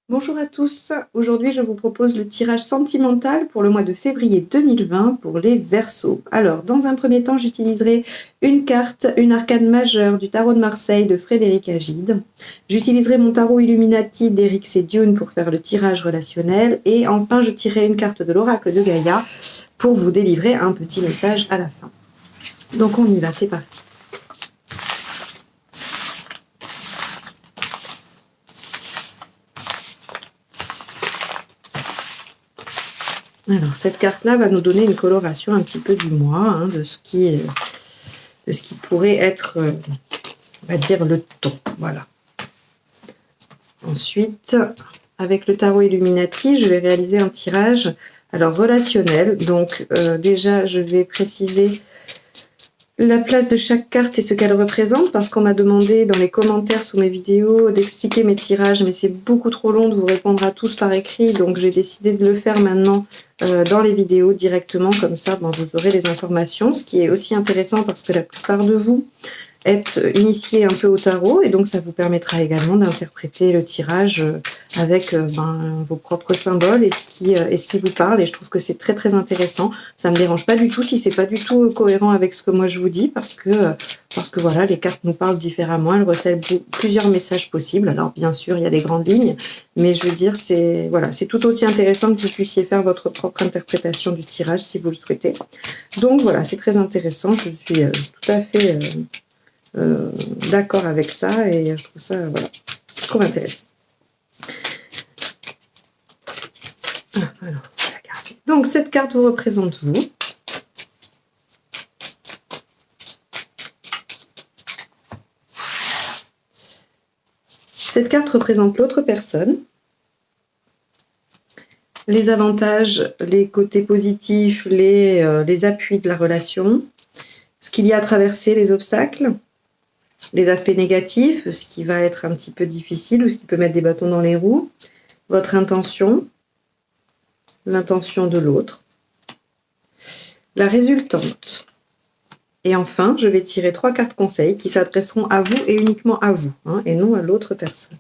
Bonjour à tous, aujourd'hui je vous propose le tirage sentimental pour le mois de février 2020 pour les Verseaux. Alors, dans un premier temps, j'utiliserai une carte, une arcane majeure du tarot de Marseille de Frédéric Agide. J'utiliserai mon tarot Illuminati d'Éric Sédioune pour faire le tirage relationnel. Et enfin, je tirerai une carte de l'oracle de Gaïa pour vous délivrer un petit message à la fin. Donc on y va, c'est parti. Alors, cette carte-là va nous donner une coloration un petit peu du mois, hein, de ce qui pourrait être, on va dire, le ton. Voilà. Ensuite, avec le tarot Illuminati, je vais réaliser un tirage relationnel. Donc, déjà, je vais préciser la place de chaque carte et ce qu'elle représente, parce qu'on m'a demandé dans les commentaires sous mes vidéos d'expliquer mes tirages, mais c'est beaucoup trop long de vous répondre à tous par écrit, donc j'ai décidé de le faire maintenant dans les vidéos directement, comme ça vous aurez les informations, ce qui est aussi intéressant parce que la plupart de vous êtes initié un peu au tarot et donc ça vous permettra également d'interpréter le tirage avec vos propres symboles et ce qui vous parle, et je trouve que c'est très très intéressant. Ça me dérange pas du tout si c'est pas du tout cohérent avec ce que moi je vous dis, parce que voilà, les cartes nous parlent différemment, elles recèlent plusieurs messages possibles. Alors bien sûr il y a des grandes lignes, mais je veux dire c'est tout aussi intéressant que vous puissiez faire votre propre interprétation du tirage si vous le souhaitez. Donc voilà, c'est très intéressant, je suis tout à fait d'accord avec ça, et je trouve ça je trouve intéressant. Alors, donc cette carte vous représente vous. Cette carte représente l'autre personne, les avantages, les côtés positifs, les appuis de la relation, ce qu'il y a à traverser, les obstacles, les aspects négatifs, ce qui va être un petit peu difficile ou ce qui peut mettre des bâtons dans les roues, votre intention, l'intention de l'autre, la résultante. Et enfin, je vais tirer 3 cartes conseils qui s'adresseront à vous et uniquement à vous, hein, et non à l'autre personne.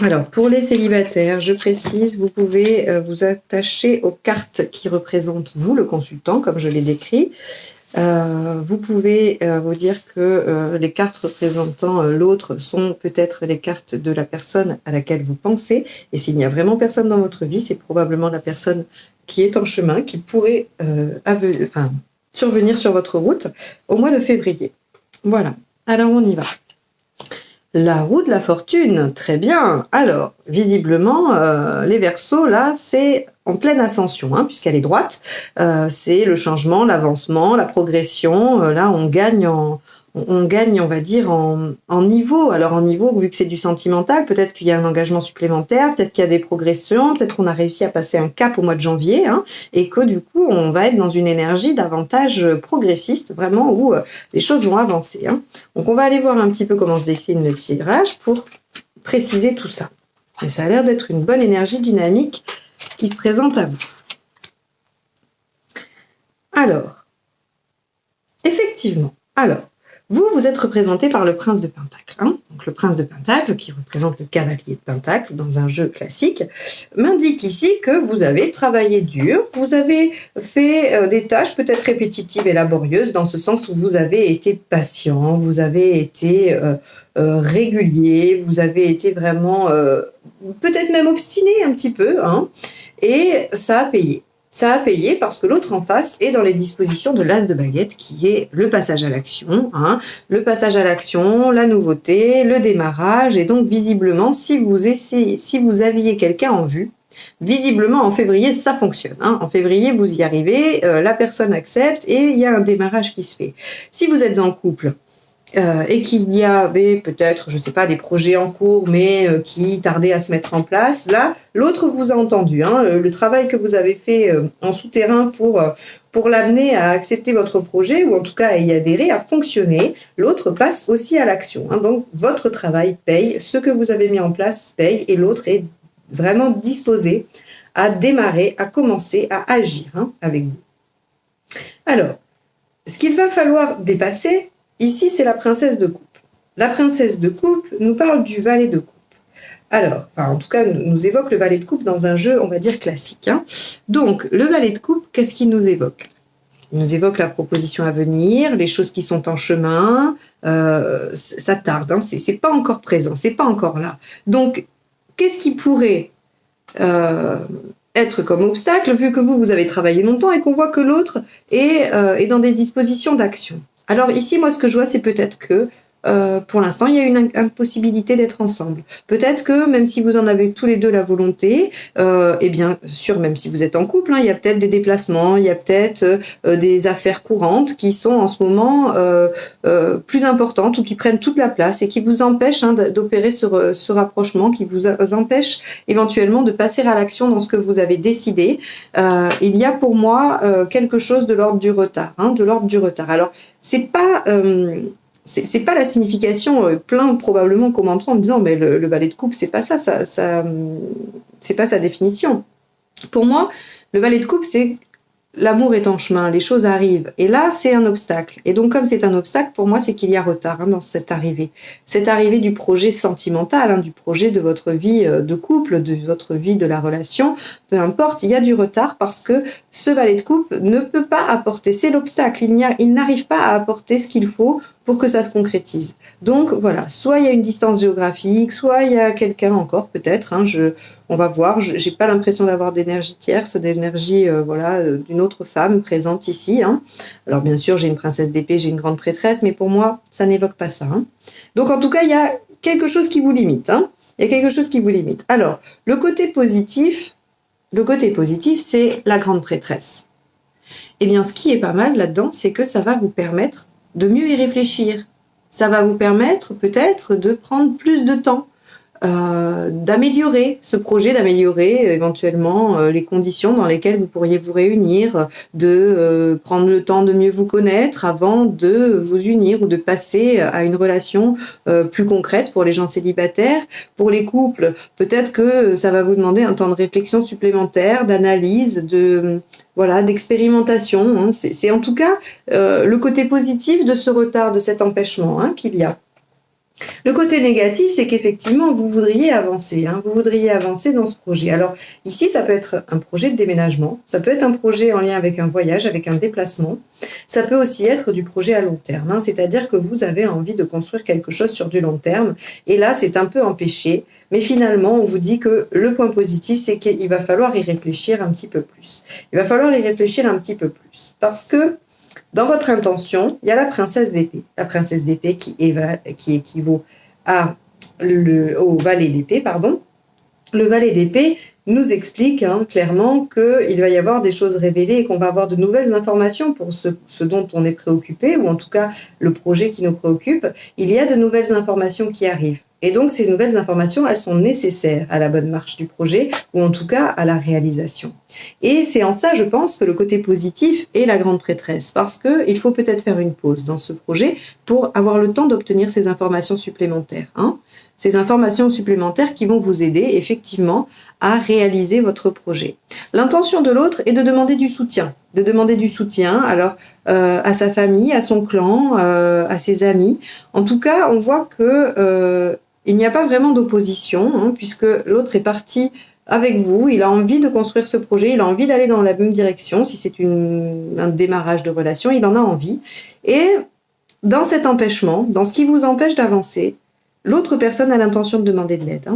Alors, pour les célibataires, je précise, vous pouvez vous attacher aux cartes qui représentent vous, le consultant, comme je l'ai décrit. Vous pouvez vous dire que les cartes représentant l'autre sont peut-être les cartes de la personne à laquelle vous pensez. Et s'il n'y a vraiment personne dans votre vie, c'est probablement la personne qui est en chemin, qui pourrait survenir sur votre route au mois de février. Voilà, alors on y va. La roue de la fortune, très bien. Alors, visiblement, les Verseaux, là, c'est en pleine ascension, hein, puisqu'elle est droite. C'est le changement, l'avancement, la progression. Là, on gagne, on va dire, en niveau. Alors, en niveau, vu que c'est du sentimental, peut-être qu'il y a un engagement supplémentaire, peut-être qu'il y a des progressions, peut-être qu'on a réussi à passer un cap au mois de janvier, hein, et que du coup, on va être dans une énergie davantage progressiste, vraiment, où les choses vont avancer, hein. Donc, on va aller voir un petit peu comment se décline le tirage pour préciser tout ça. Et ça a l'air d'être une bonne énergie dynamique qui se présente à vous. Alors, effectivement, vous êtes représenté par le prince de Pentacle, hein. Donc le prince de Pentacle, qui représente le cavalier de Pentacle dans un jeu classique, m'indique ici que vous avez travaillé dur, vous avez fait des tâches peut-être répétitives et laborieuses, dans ce sens où vous avez été patient, vous avez été régulier, vous avez été vraiment peut-être même obstiné un petit peu, hein, et ça a payé. Ça a payé parce que l'autre en face est dans les dispositions de l'as de baguette, qui est le passage à l'action, hein, le passage à l'action, la nouveauté, le démarrage. Et donc visiblement, si vous aviez quelqu'un en vue, visiblement en février ça fonctionne, hein. En février vous y arrivez, la personne accepte et il y a un démarrage qui se fait. Si vous êtes en couple, et qu'il y avait peut-être, je ne sais pas, des projets en cours, mais qui tardaient à se mettre en place, là, l'autre vous a entendu, hein, le travail que vous avez fait en souterrain pour l'amener à accepter votre projet, ou en tout cas à y adhérer, à fonctionner, l'autre passe aussi à l'action, hein. Donc, votre travail paye, ce que vous avez mis en place paye, et l'autre est vraiment disposé à démarrer, à commencer, à agir, hein, avec vous. Alors, ce qu'il va falloir dépasser, ici, c'est la princesse de coupe. La princesse de coupe nous parle du valet de coupe. Alors, en tout cas, nous évoque le valet de coupe dans un jeu, on va dire, classique. Donc, le valet de coupe, qu'est-ce qu'il nous évoque? Il nous évoque la proposition à venir, les choses qui sont en chemin, ça tarde, c'est pas encore présent, c'est pas encore là. Donc, qu'est-ce qui pourrait être comme obstacle, vu que vous avez travaillé longtemps et qu'on voit que l'autre est dans des dispositions d'action? Alors ici, moi, ce que je vois, c'est peut-être que pour l'instant, il y a une impossibilité d'être ensemble. Peut-être que même si vous en avez tous les deux la volonté, et bien sûr, même si vous êtes en couple, il y a peut-être des déplacements, il y a peut-être des affaires courantes qui sont en ce moment plus importantes ou qui prennent toute la place et qui vous empêchent d'opérer ce rapprochement, qui vous empêchent éventuellement de passer à l'action dans ce que vous avez décidé. Il y a pour moi quelque chose de l'ordre du retard, de l'ordre du retard. Alors, c'est pas la signification, plein probablement commenteront en me disant mais le valet de coupe, c'est pas ça, c'est pas sa définition. Pour moi, le valet de coupe, c'est l'amour est en chemin, les choses arrivent. Et là, c'est un obstacle. Et donc, comme c'est un obstacle, pour moi, c'est qu'il y a retard dans cette arrivée. Cette arrivée du projet sentimental, du projet de votre vie de couple, de votre vie de la relation, peu importe, il y a du retard parce que ce valet de coupe ne peut pas apporter, c'est l'obstacle, il n'arrive pas à apporter ce qu'il faut pour que ça se concrétise. Donc voilà, soit il y a une distance géographique, soit il y a quelqu'un encore peut-être, on va voir, j'ai pas l'impression d'avoir d'énergie tierce, d'énergie d'une autre femme présente ici. Alors bien sûr, j'ai une princesse d'épée, j'ai une grande prêtresse, mais pour moi, ça n'évoque pas ça. Donc en tout cas, il y a quelque chose qui vous limite. Il y a quelque chose qui vous limite. Alors, le côté positif, c'est la grande prêtresse. Eh bien, ce qui est pas mal là-dedans, c'est que ça va vous permettre de mieux y réfléchir. Ça va vous permettre peut-être de prendre plus de temps, d'améliorer ce projet, d'améliorer éventuellement les conditions dans lesquelles vous pourriez vous réunir, de prendre le temps de mieux vous connaître avant de vous unir ou de passer à une relation plus concrète pour les gens célibataires. Pour les couples, peut-être que ça va vous demander un temps de réflexion supplémentaire, d'analyse, d'expérimentation. C'est en tout cas le côté positif de ce retard, de cet empêchement qu'il y a. Le côté négatif, c'est qu'effectivement, vous voudriez avancer. Vous voudriez avancer dans ce projet. Alors ici, ça peut être un projet de déménagement, ça peut être un projet en lien avec un voyage, avec un déplacement. Ça peut aussi être du projet à long terme, c'est-à-dire que vous avez envie de construire quelque chose sur du long terme. Et là, c'est un peu empêché. Mais finalement, on vous dit que le point positif, c'est qu'il va falloir y réfléchir un petit peu plus. Il va falloir y réfléchir un petit peu plus. Parce que dans votre intention, il y a la princesse d'épée. La princesse d'épée qui équivaut au valet d'épée, pardon. Le valet d'épée nous explique clairement qu'il va y avoir des choses révélées et qu'on va avoir de nouvelles informations pour ce dont on est préoccupé, ou en tout cas le projet qui nous préoccupe. Il y a de nouvelles informations qui arrivent. Et donc, ces nouvelles informations, elles sont nécessaires à la bonne marche du projet, ou en tout cas à la réalisation. Et c'est en ça, je pense, que le côté positif est la grande prêtresse, parce qu'il faut peut-être faire une pause dans ce projet pour avoir le temps d'obtenir ces informations supplémentaires. Ces informations supplémentaires qui vont vous aider, effectivement, à réaliser votre projet. L'intention de l'autre est de demander du soutien. Alors à sa famille, à son clan, à ses amis. En tout cas, on voit que il n'y a pas vraiment d'opposition, puisque l'autre est parti avec vous, il a envie de construire ce projet, il a envie d'aller dans la même direction, si c'est un démarrage de relation, il en a envie. Et dans cet empêchement, dans ce qui vous empêche d'avancer, l'autre personne a l'intention de demander de l'aide.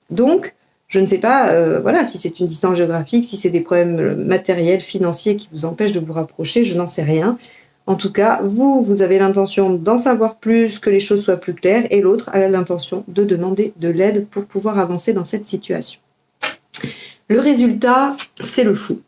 Donc, je ne sais pas si c'est une distance géographique, si c'est des problèmes matériels, financiers qui vous empêchent de vous rapprocher, je n'en sais rien. En tout cas, vous avez l'intention d'en savoir plus, que les choses soient plus claires, et l'autre a l'intention de demander de l'aide pour pouvoir avancer dans cette situation. Le résultat, c'est le fou.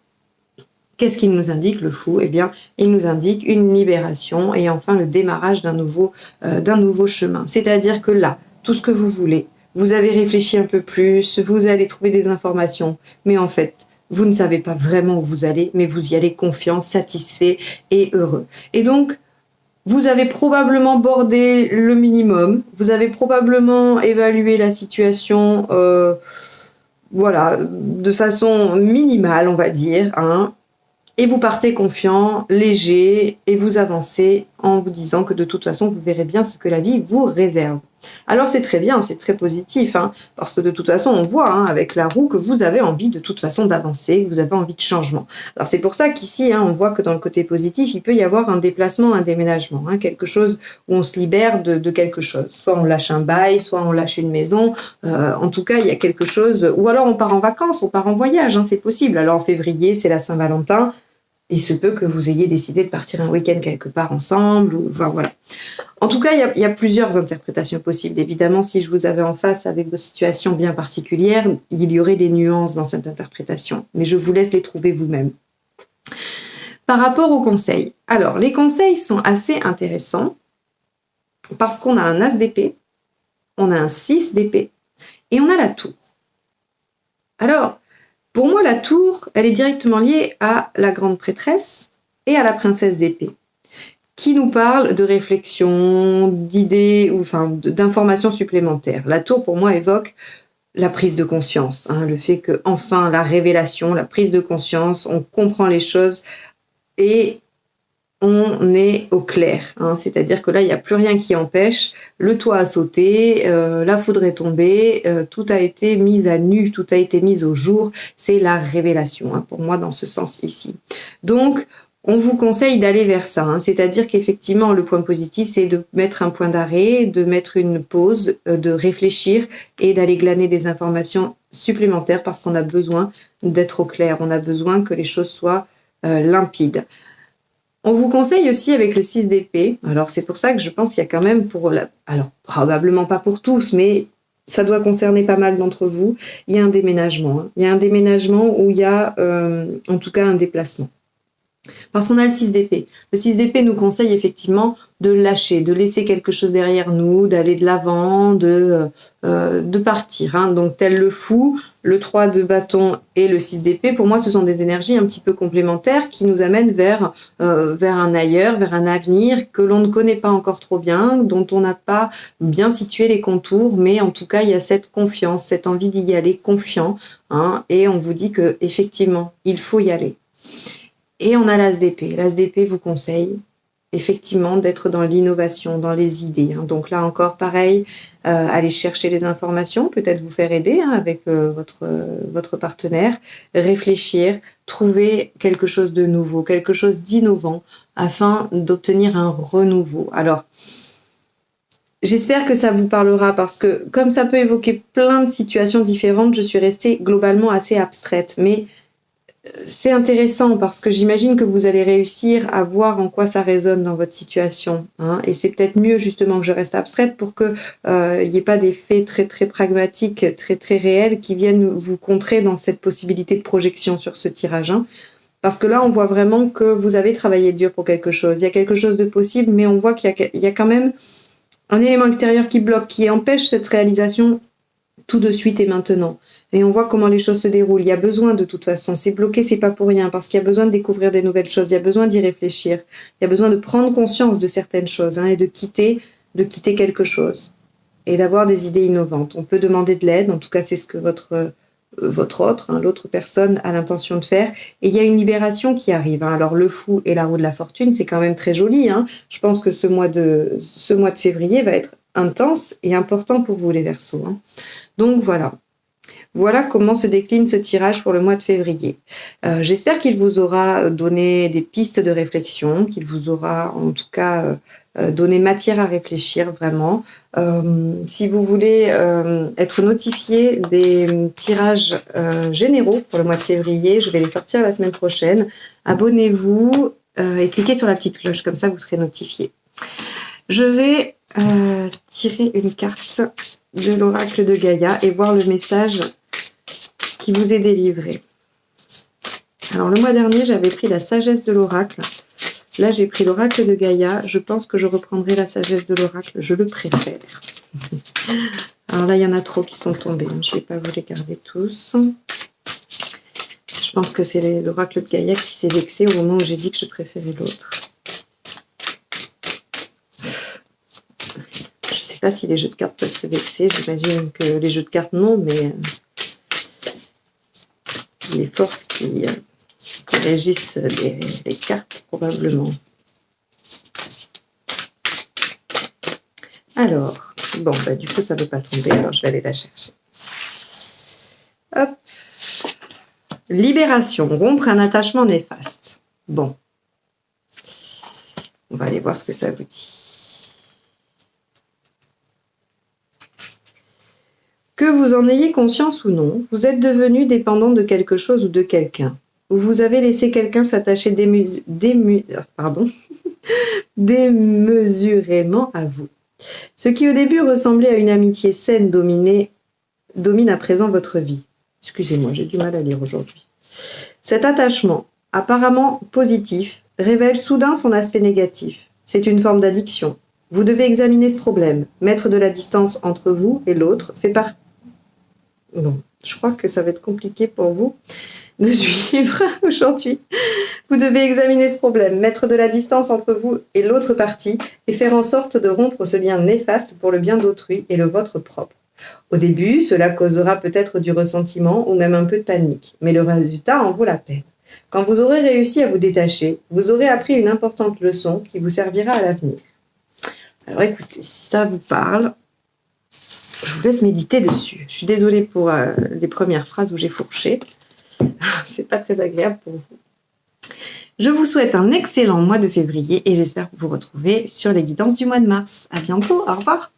Qu'est-ce qu'il nous indique, le fou ? Eh bien, il nous indique une libération et enfin le démarrage d'un nouveau chemin. C'est-à-dire que là, tout ce que vous voulez, vous avez réfléchi un peu plus, vous allez trouver des informations, mais en fait, vous ne savez pas vraiment où vous allez, mais vous y allez confiant, satisfait et heureux. Et donc, vous avez probablement bordé le minimum, vous avez probablement évalué la situation, de façon minimale, on va dire, Et vous partez confiant, léger, et vous avancez en vous disant que de toute façon, vous verrez bien ce que la vie vous réserve. Alors c'est très bien, c'est très positif, hein, parce que de toute façon, on voit hein, avec la roue que vous avez envie de toute façon d'avancer, que vous avez envie de changement. Alors c'est pour ça qu'ici, hein, on voit que dans le côté positif, il peut y avoir un déplacement, un déménagement, hein, quelque chose où on se libère de quelque chose. Soit on lâche un bail, soit on lâche une maison, en tout cas, il y a quelque chose, ou alors on part en vacances, on part en voyage, hein, c'est possible. Alors en février, c'est la Saint-Valentin, il se peut que vous ayez décidé de partir un week-end quelque part ensemble, ou enfin voilà. En tout cas, il y a plusieurs interprétations possibles. Évidemment, si je vous avais en face avec vos situations bien particulières, il y aurait des nuances dans cette interprétation. Mais je vous laisse les trouver vous-même. Par rapport aux conseils. Alors, les conseils sont assez intéressants parce qu'on a un As d'épée, on a un 6 d'épée et on a la tour. Alors, pour moi, la tour, elle est directement liée à la grande prêtresse et à la princesse d'épée, qui nous parle de réflexion, d'idées, ou enfin d'informations supplémentaires. La tour, pour moi, évoque la prise de conscience, hein, le fait que, enfin, la révélation, la prise de conscience, on comprend les choses et on est au clair. Hein, c'est-à-dire que là, il n'y a plus rien qui empêche. Le toit a sauté, la foudre est tombée, tout a été mis à nu, tout a été mis au jour. C'est la révélation, hein, pour moi, dans ce sens ici. Donc, on vous conseille d'aller vers ça. Hein, c'est-à-dire qu'effectivement, le point positif, c'est de mettre un point d'arrêt, de mettre une pause, de réfléchir et d'aller glaner des informations supplémentaires parce qu'on a besoin d'être au clair. On a besoin que les choses soient limpides. On vous conseille aussi avec le 6 d'épée, alors c'est pour ça que je pense qu'il y a quand même alors probablement pas pour tous, mais ça doit concerner pas mal d'entre vous, il y a un déménagement. Hein. Il y a un déménagement où il y a en tout cas un déplacement. Parce qu'on a le 6 d'épée. Le 6 d'épée nous conseille effectivement de lâcher, de laisser quelque chose derrière nous, d'aller de l'avant, de partir. Hein. Donc tel le fou, le 3 de bâton et le 6 d'épée, pour moi ce sont des énergies un petit peu complémentaires qui nous amènent vers un ailleurs, vers un avenir que l'on ne connaît pas encore trop bien, dont on n'a pas bien situé les contours, mais en tout cas il y a cette confiance, cette envie d'y aller confiant, hein, et on vous dit que effectivement il faut y aller. Et on a l'As d'épée. L'As d'épée vous conseille effectivement d'être dans l'innovation, dans les idées. Hein. Donc là encore, pareil, aller chercher les informations, peut-être vous faire aider hein, avec votre partenaire, réfléchir, trouver quelque chose de nouveau, quelque chose d'innovant, afin d'obtenir un renouveau. Alors, j'espère que ça vous parlera parce que comme ça peut évoquer plein de situations différentes, je suis restée globalement assez abstraite. Mais c'est intéressant parce que j'imagine que vous allez réussir à voir en quoi ça résonne dans votre situation. Hein, et c'est peut-être mieux justement que je reste abstraite pour qu'il n'y ait pas des faits très très pragmatiques, très très réels qui viennent vous contrer dans cette possibilité de projection sur ce tirage. Hein. Parce que là, on voit vraiment que vous avez travaillé dur pour quelque chose. Il y a quelque chose de possible, mais on voit qu'il y a quand même un élément extérieur qui bloque, qui empêche cette réalisation tout de suite et maintenant. Et on voit comment les choses se déroulent. Il y a besoin de toute façon. C'est bloqué, c'est pas pour rien, parce qu'il y a besoin de découvrir des nouvelles choses. Il y a besoin d'y réfléchir. Il y a besoin de prendre conscience de certaines choses hein, et de quitter quelque chose et d'avoir des idées innovantes. On peut demander de l'aide. En tout cas, c'est ce que votre autre, hein, l'autre personne a l'intention de faire. Et il y a une libération qui arrive. Hein. Alors le fou et la roue de la fortune, c'est quand même très joli. Hein. Je pense que ce mois de février va être intense et important pour vous les Verseaux. Hein. Donc voilà. Voilà comment se décline ce tirage pour le mois de février. J'espère qu'il vous aura donné des pistes de réflexion, qu'il vous aura en tout cas donné matière à réfléchir vraiment. Si vous voulez être notifié des tirages généraux pour le mois de février, je vais les sortir la semaine prochaine. Abonnez-vous et cliquez sur la petite cloche, comme ça vous serez notifié. Je vais tirer une carte de l'oracle de Gaïa et voir le message qui vous est délivré. Alors le mois dernier, j'avais pris la sagesse de l'oracle. Là, j'ai pris l'oracle de Gaïa. Je pense que je reprendrai la sagesse de l'oracle. Je le préfère. Alors là, il y en a trop qui sont tombés. Je ne vais pas vous les garder tous. Je pense que c'est l'oracle de Gaïa qui s'est vexé au moment où j'ai dit que je préférais l'autre. Je ne sais pas si les jeux de cartes peuvent se vexer. J'imagine que les jeux de cartes, non, mais les forces qui régissent les cartes probablement. Alors, bon, bah, du coup, ça ne veut pas tomber, alors je vais aller la chercher. Hop. Libération, rompre un attachement néfaste. Bon. On va aller voir ce que ça vous dit. Que vous en ayez conscience ou non, vous êtes devenu dépendant de quelque chose ou de quelqu'un. Ou vous avez laissé quelqu'un s'attacher démesurément à vous. Ce qui au début ressemblait à une amitié saine domine à présent votre vie. Excusez-moi, j'ai du mal à lire aujourd'hui. Cet attachement, apparemment positif, révèle soudain son aspect négatif. C'est une forme d'addiction. Vous devez examiner ce problème. Mettre de la distance entre vous et l'autre fait partie... Bon, je crois que ça va être compliqué pour vous de suivre aujourd'hui. Vous devez examiner ce problème, mettre de la distance entre vous et l'autre partie et faire en sorte de rompre ce lien néfaste pour le bien d'autrui et le vôtre propre. Au début, cela causera peut-être du ressentiment ou même un peu de panique, mais le résultat en vaut la peine. Quand vous aurez réussi à vous détacher, vous aurez appris une importante leçon qui vous servira à l'avenir. Alors écoutez, si ça vous parle, je vous laisse méditer dessus. Je suis désolée pour les premières phrases où j'ai fourché. C'est pas très agréable pour vous. Je vous souhaite un excellent mois de février et j'espère vous retrouver sur les guidances du mois de mars. À bientôt, au revoir.